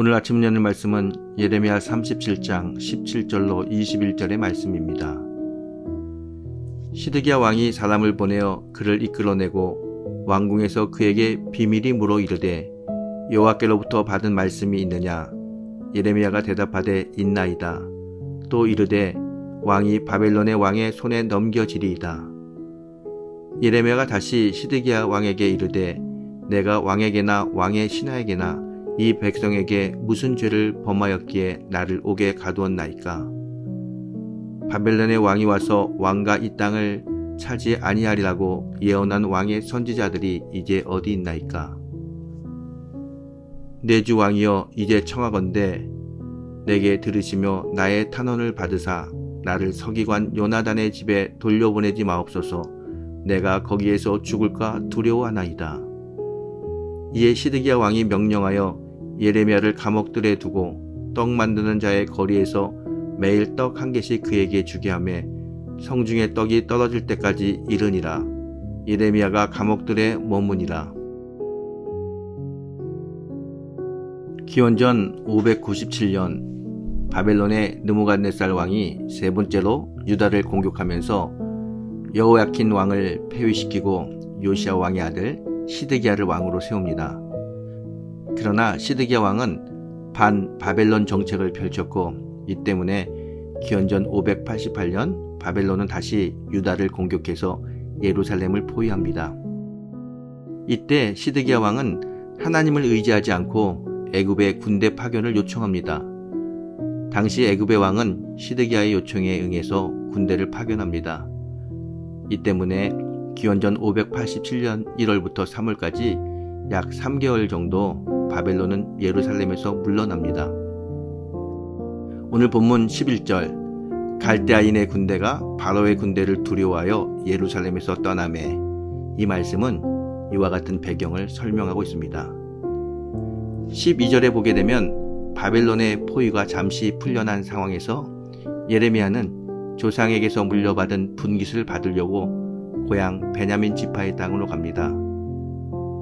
오늘 아침 읽는 말씀은 예레미야 37장 17절로 21절의 말씀입니다. 시드기야 왕이 사람을 보내어 그를 이끌어내고 왕궁에서 그에게 비밀이 물어 이르되 여호와께로부터 받은 말씀이 있느냐? 예레미야가 대답하되 있나이다. 또 이르되 왕이 바벨론의 왕의 손에 넘겨지리이다. 예레미야가 다시 시드기야 왕에게 이르되 내가 왕에게나 왕의 신하에게나 이 백성에게 무슨 죄를 범하였기에 나를 옥에 가두었나이까? 바벨론의 왕이 와서 왕과 이 땅을 차지 아니하리라고 예언한 왕의 선지자들이 이제 어디 있나이까? 내 주 왕이여, 이제 청하건대 내게 들으시며 나의 탄원을 받으사 나를 서기관 요나단의 집에 돌려보내지 마옵소서. 내가 거기에서 죽을까 두려워하나이다. 이에 시드기야 왕이 명령하여 예레미야를 감옥들에 두고 떡 만드는 자의 거리에서 매일 떡 한 개씩 그에게 주게 하며 성중에 떡이 떨어질 때까지 이르니라. 예레미야가 감옥들에 머무니라. 기원전 597년 바벨론의 느부갓네살 왕이 세 번째로 유다를 공격하면서 여호야킨 왕을 폐위시키고 요시야 왕의 아들 시드기야를 왕으로 세웁니다. 그러나 시드기야 왕은 반 바벨론 정책을 펼쳤고 이 때문에 기원전 588년 바벨론은 다시 유다를 공격해서 예루살렘을 포위합니다. 이때 시드기야 왕은 하나님을 의지하지 않고 애굽의 군대 파견을 요청합니다. 당시 애굽의 왕은 시드기야의 요청에 응해서 군대를 파견합니다. 이 때문에 기원전 587년 1월부터 3월까지 약 3개월 정도 바벨론은 예루살렘에서 물러납니다. 오늘 본문 11절 갈대아인의 군대가 바로의 군대를 두려워하여 예루살렘에서 떠나매, 이 말씀은 이와 같은 배경을 설명하고 있습니다. 12절에 보게 되면 바벨론의 포위가 잠시 풀려난 상황에서 예레미야는 조상에게서 물려받은 분깃을 받으려고 고향 베냐민 지파의 땅으로 갑니다.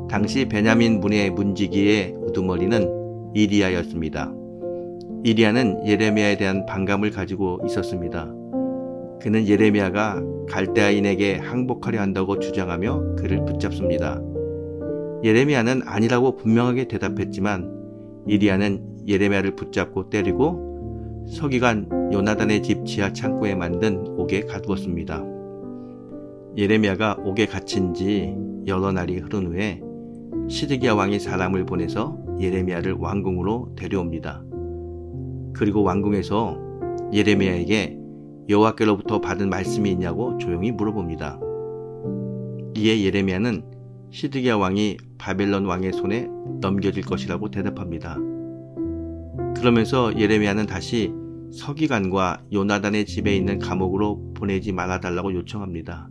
당시 베냐민 문의 문지기의 우두머리는 이리야였습니다. 이리야는 예레미야에 대한 반감을 가지고 있었습니다. 그는 예레미야가 갈대아인에게 항복하려 한다고 주장하며 그를 붙잡습니다. 예레미야는 아니라고 분명하게 대답했지만 이리야는 예레미야를 붙잡고 때리고 서기관 요나단의 집 지하 창고에 만든 옥에 가두었습니다. 예레미야가 옥에 갇힌 지 여러 날이 흐른 후에 시드기야 왕이 사람을 보내서 예레미야를 왕궁으로 데려옵니다. 그리고 왕궁에서 예레미야에게 여호와께로부터 받은 말씀이 있냐고 조용히 물어봅니다. 이에 예레미야는 시드기야 왕이 바벨론 왕의 손에 넘겨질 것이라고 대답합니다. 그러면서 예레미야는 다시 서기관과 요나단의 집에 있는 감옥으로 보내지 말아달라고 요청합니다.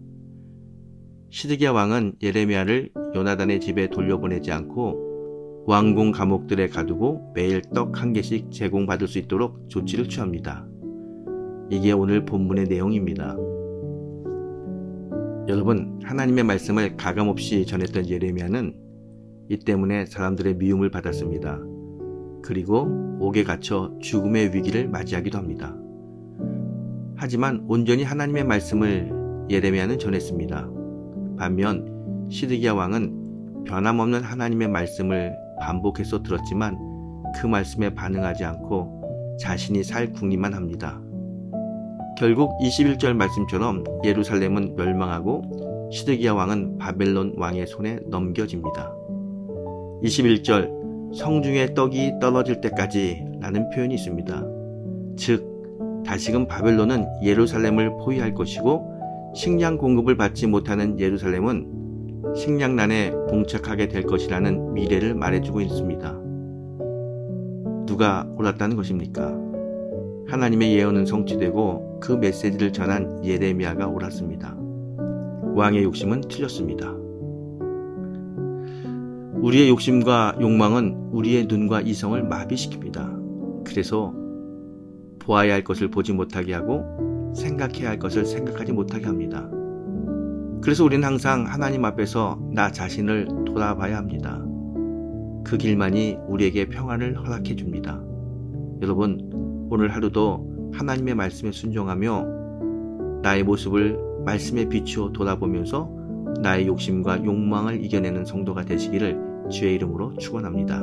시드기야 왕은 예레미야를 요나단의 집에 돌려보내지 않고 왕궁 감옥들에 가두고 매일 떡 한 개씩 제공받을 수 있도록 조치를 취합니다. 이게 오늘 본문의 내용입니다. 여러분, 하나님의 말씀을 가감없이 전했던 예레미야는 이 때문에 사람들의 미움을 받았습니다. 그리고 옥에 갇혀 죽음의 위기를 맞이하기도 합니다. 하지만 온전히 하나님의 말씀을 예레미야는 전했습니다. 반면 시드기야 왕은 변함없는 하나님의 말씀을 반복해서 들었지만 그 말씀에 반응하지 않고 자신이 살 궁리만 합니다. 결국 21절 말씀처럼 예루살렘은 멸망하고 시드기야 왕은 바벨론 왕의 손에 넘겨집니다. 21절 성중에 떡이 떨어질 때까지 라는 표현이 있습니다. 즉 다시금 바벨론은 예루살렘을 포위할 것이고 식량 공급을 받지 못하는 예루살렘은 식량난에 봉착하게 될 것이라는 미래를 말해주고 있습니다. 누가 옳았다는 것입니까? 하나님의 예언은 성취되고 그 메시지를 전한 예레미야가 옳았습니다. 왕의 욕심은 틀렸습니다. 우리의 욕심과 욕망은 우리의 눈과 이성을 마비시킵니다. 그래서 보아야 할 것을 보지 못하게 하고 생각해야 할 것을 생각하지 못하게 합니다. 그래서 우리는 항상 하나님 앞에서 나 자신을 돌아봐야 합니다. 그 길만이 우리에게 평안을 허락해 줍니다. 여러분, 오늘 하루도 하나님의 말씀에 순종하며 나의 모습을 말씀에 비추어 돌아보면서 나의 욕심과 욕망을 이겨내는 성도가 되시기를 주의 이름으로 축원합니다.